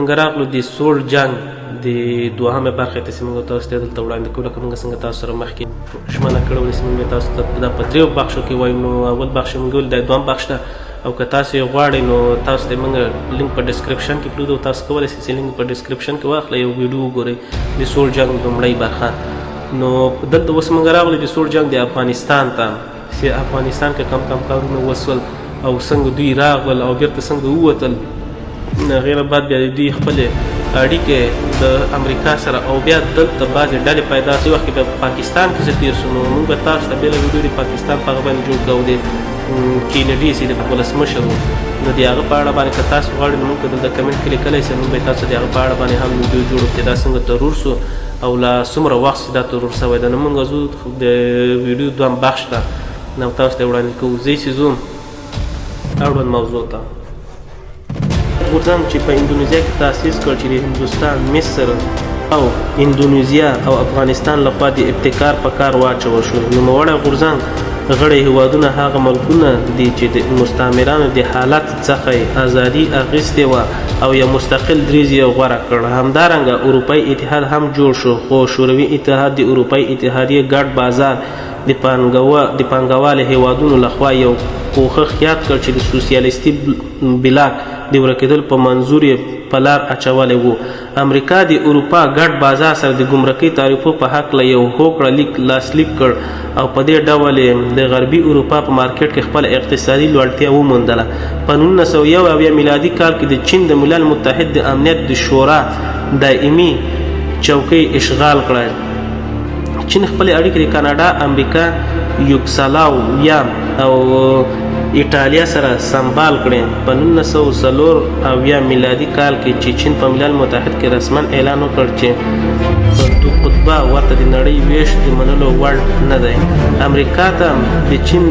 څنګه راغلو د سوړ جنګ د دوهمې برخې ته چې موږ تاسو ته دلته وړاندې کوو لکه موږ څنګه تاسو سره مخکې ژمنه کړې وه چې موږ تاسو ته دا په دریو بخشو کې وایو. نو اول بخش موږ ویل دا دوهم بخش ده، او که تاسو یې غواړئ نو تاسو ته موږ لینک په ډسکرپشن کې پرېږدو. تاسو کولی شئ چې لینک په ډسکرپشن کې واخلئ یو ویډیو وګورئ د سوړ جنګ لومړۍ برخه. نو دلته اوس موږ راغلو د سوړ جنګ د افغانستان ته چې افغانستان کې کم کارونه وسول او څنګه دوی راغلل او بیرته څنګه ووتل. غیر بعد بیا دوی خپلې اړیکې د امریکا سره او بیا دلته بعضې ډلې پیدا شوې. وخت کې په پاکستان کې زه تېر شو نو موږ به تاسو ته بېله ویډیو د پاکستان په هغه باندې جوړ کړو د کینیډي چې د ولسمشر و. نو د هغه په اړه باندې که تاسو غواړئ نو موږ دلته کمنټ کې لیکلی شئ، موږ به تاسو د هغه په اړه باندې هم ویډیو جوړو چې دا څنګه ترور سو او لا څومره وخت چې دا ترور شوی ده. نو موږ ځو د ویډیو دوهم بخش ته نو تاسو ته وړاندې کوو. زه چې ځو اړوند موضوع ته غورځنګ چې په اندونیزیا کې تاسیس کړ چې د هندوستان، مصر او اندونیزیا او افغانستان لخوا د ابتکار په کار واچول شو. نوموړی غورځنګ غړي هیوادونه هغه ملکونه دي چې د مستعمرانو د حالت څخه ازادي اخیستې وه او یو مستقل دریځ یې غوره کړ. همدارنګه اروپایي اتحاد هم جوړ شو، خو شوروي اتحاد د اروپایي اتحادیې ګډ بازار د پانګوالو هیوادونو لخوا یو کوښښ یاد کړ چې د سوسیالیستي بلاک د ورکېدل په منظور یې په لار اچولی و. امریکا د اروپا ګډ بازار سره د ګمرکي تعرفو په هکله یو هوکړه لاسلیک کړ او په دې ډول د غربي اروپا په مارکیټ کې خپله اقتصادي لوړتیا وموندله. په 1901 میلادي کال کې د چین د ملل متحد د امنیت د شورا دایمي چوکۍ اشغال کړه. چین خپلې اړیکې د کاناډا، امریکا، یوګسلاویا او ایټالیا سره سمبال کړې. په 1904 میلادي کال کې چې چین په ملل متحد کې رسما اعلان وکړ چې په دوه قطبه ورته د نړۍ ویش د منلو وړ نه دی. امریکا ته د چین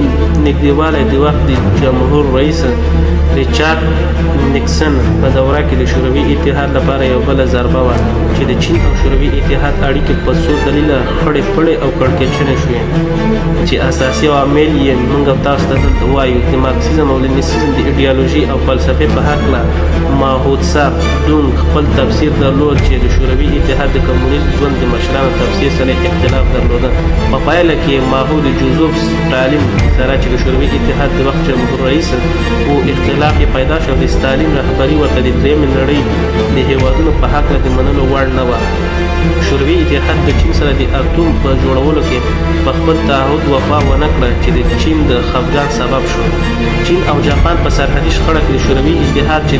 نږدېوالی د وخت د جمهور رئیس ریچارډ نیکسن په دوره کې د شوروي اتحاد لپاره یو بله ضربه وه چې د چین او شوروي اتحاد اړیکې په څو دلیله خړې پړې او کړکېچنې شوې چې اساسي عوامل یې موږ تاسو ته دلته وایو. د مارکسیزم او لینیسیزم د ایډیالوژي او فلسفې په هکله ماهوتسه دونګ خپل تفسیر درلود چې د شوروي اتحاد د کمونیست ګوند د مشرانو تفسیر سره اختلاف درلوده. په پایله کې ماهو د جوزف ستالین سره چې د شوروي اتحاد د وخت جمهور رئیس و اختلاف یې پیدا شو. د ستالین رهبري ورته د درېیمې نړۍ د هیوادونو په هکله د منلو وړ نه وه. شوروي اتحاد د چین سره د اتوم په جوړولو کې په خپل تعهد وفا ونه کړه چې د چین د خفګان سبب شو. چین او جاپان په سرحدي شخړه کې د شوروي اتحاد چې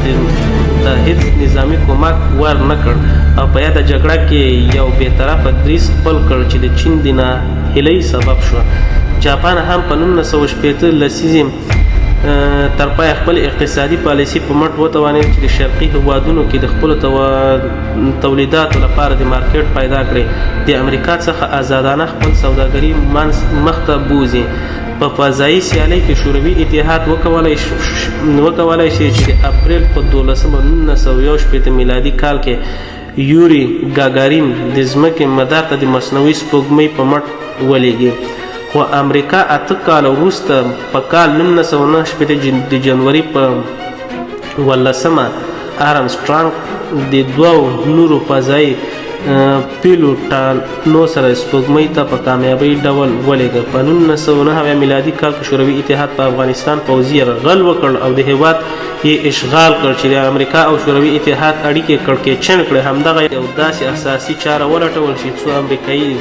د هیڅ نظامي کومک ور نه کړ او په یاده جګړه کې یو بېطرفه دریځ خپل کړ چې د چین د ناهیلۍ سبب شو. جاپان هم په 1960 لسیزې تر پای خپل اقتصادي پالیسي په مټ وتوانېد چې د شرقي هېوادونو کې د خپلو تولیداتو لپاره د مارکیټ پیدا کړي. د امریکا څخه آزادانه خپل سوداګري مخته بوځي. په فضایي سیالۍ کې شوروي اتحاد وکولی شي چې د اپریل په 1961 میلادي کال کې یوري ګاګارین د ځمکې مدار ته د مصنوعي سپوږمۍ په مټ ولېږي. خو امریکا 8 کاله وروسته په کال 1969 د جنوري په 18 ارمسټرانګ د 2 نورو فضایي پیلوټانو سره سپوږمۍ ته په کامیابی ډول ولېږه. په 1990 میلادي کال کې شوروي اتحاد په افغانستان پوځي یرغل وکړ او د هېواد یې اشغال کړ چې د امریکا او شوروي اتحاد اړیکې کړکېچن کړې. همدغه یو داسې اساسي چاره ولټول شي څو امریکایي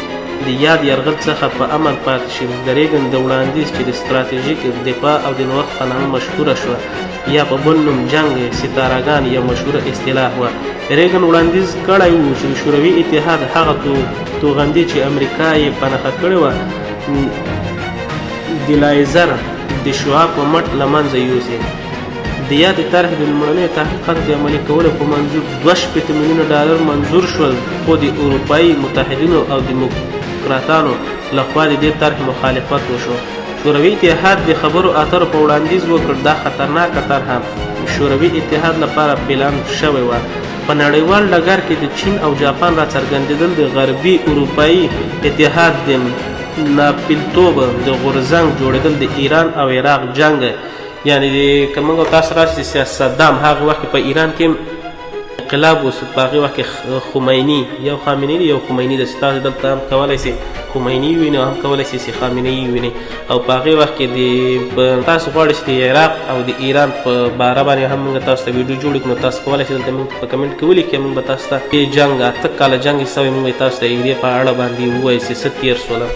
د یاد یرغل څخه په امن پاتې شي. د ریګن د وړاندیز چې د ستراتیژیک دفاع او د نوښت په نامه مشهوره شوه یا په بل نوم جنګ ستارهګان یو مشهوره اصطلاح وه. ریګن وړاندیز کړی و چې شوروي اتحاد هغه توغندي چې امریکا یې په نښه کړې وه د لایزر د شعاع په مټ له منځه یوسي. د یادې طرحې د لومړنیو تحقیقاتو د عملي کولو په منظور $2 میلیونه منظور شول، خو د اروپایي متحدینو او دیموکراتانو لخوا د دې طرحې مخالفت وشو. شوروي اتحاد د خبرو اترو په وړاندیز وکړ. دا خطرناکه طرحه شوروي اتحاد لپاره پلان شوې وه. په نړیوال ډګر کې د چین او جاپان راڅرګندېدل د غربي اروپایي اتحاد د ناپیلتوب د غورځنګ جوړېدل د ایران او عراق جنګ یعنی که موږ تاسو راشي صدام هغه وخت په ایران کې انقلاب اوس په هغې وخت کې خمیني یو خامنې دی یو خمیني ده چې تاسو دلته هم کولی سئ خمیني ووینئ او هم کولی سئ چې خامنې ووینئ او په هغې وخت کې تاسو غواړئ چې د عراق او د ایران په باره باندې هم موږ تاسو ته ویډیو جوړ کړو نو تاسو کولی شئ دلته موږ په کمنټ کې ولیکئ موږ به تاسو ته دې جنګ 8 کاله جنګ چې سوی موږ به تاسو ته د دې په اړه باندې ووایو چې څه تېر شوله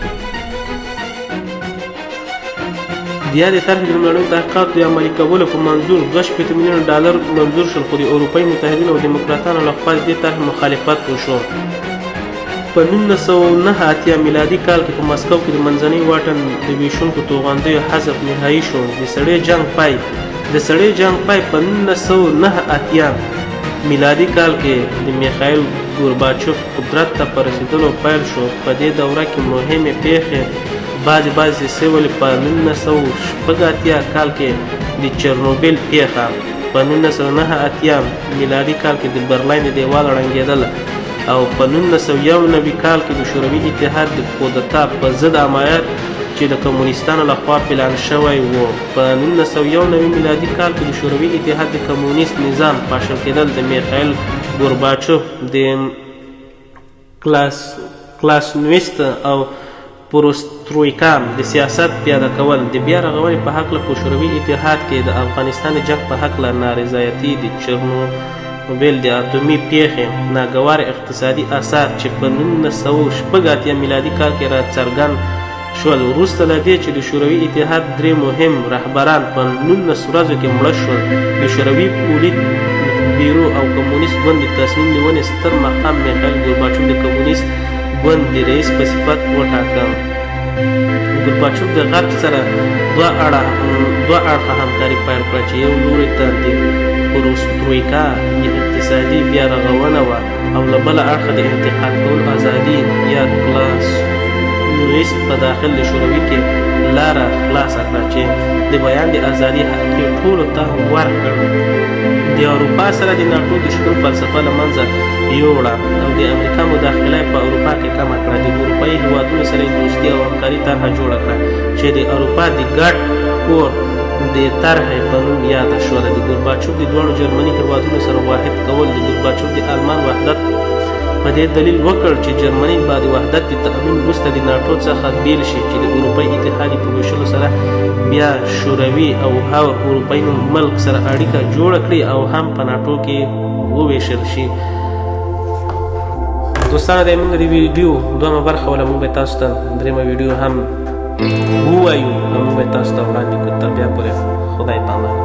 د یادې طرحې د لومړنیو تحقیقاتو د عملي کولو په منظور 2.8 میلیونه ډالر منظور شول خو د اروپایي متحدینو او دیموکراتانو لخوا د دې طرحې مخالفت وشو په 1989 میلادي کال کې په مسکو کې د منځنۍ واټن د ویشونکو توغندیو حذف نهایي شو د سړې جنګ پای په 1989 میلادي کال کې د میخایل ګورباچوف قدرت ته په رسېدلو پیل شو په دې دوره کې مهمې پیښې بعضې سویلې په 1980 کال کې د چرنوبیل پیښه په 1989 میلادي کال کې د برلین د دیوال ړنګېدل او په 1991 کال کې د شوروي اتحاد د کودتا په ضد عملیات چې د کمونیستانو لخوا پلان شوی و په 1991 میلادي کال کې د شوروي اتحاد د کمونیست نظام پاشل کېدل د میخایل ګورباچوف د کلاسنویست او پروسترویکا د سیاست پیاده کول د بیا رغونې په هکله په شوروي اتحاد کې د افغانستان د جنګ په هکله نارضایتي د چرنوبیل د اتومي پیښې ناګوار اقتصادي اثار چې په 1980 میلادي کال کې راڅرګند شول وروسته له دې چې د شوروي اتحاد 3 مهم رهبران په 19 ورځو کې مړه شول د شوروي پولیت بیرو او کمونیست ګوند د تصمیم نیونې ستر مقام میخایل ګورباچوف د کمونیست ګوند د رئیس په صفت وټاکه ګورباچوف د غرب سره دوه اړخه همکاري پیل کړه چې یو لوري ته د پروسترویکا د اقتصادي بیا رغونه وه او له بله اړخه د انتقاد کولو ازادي یا کلاسنویست په داخل د شوروي کې لاره خلاصه کړه چې د بیان د ازادي حق یې ټولو ته ورکړ د اروپا سره د ناټو د شتون فلسفه له منځه یوړه او د امریکا مداخله په اروپا کې کمه کړه د اروپایي هیوادونو سره یې دوستي او همکاري طرحه جوړه کړه چې د اروپا د ګډ کور د طرحې په نوم یاده شوله د ګورباچوف د دواړو جرمني هیوادونو سره واحد کول د ګورباچوف د آلمان وحدت په دې دلیل وکړ چې جرمني به د وحدت د تأمین وروسته د ناټو څخه بیل شي چې د اروپایي اتحاد په ویشلو سره بیا شوروي او اروپایي ملک سره اړیکه جوړه کړي او هم په ناټو کې وویشل شي دوستانو د موږ د ویډیو دومره برخه ولا موږ به تاسو ته درېیمه ویډیو هم ووایو او موږ به تاسو ته وړاندې کړو تر بیا پورې خدای پامان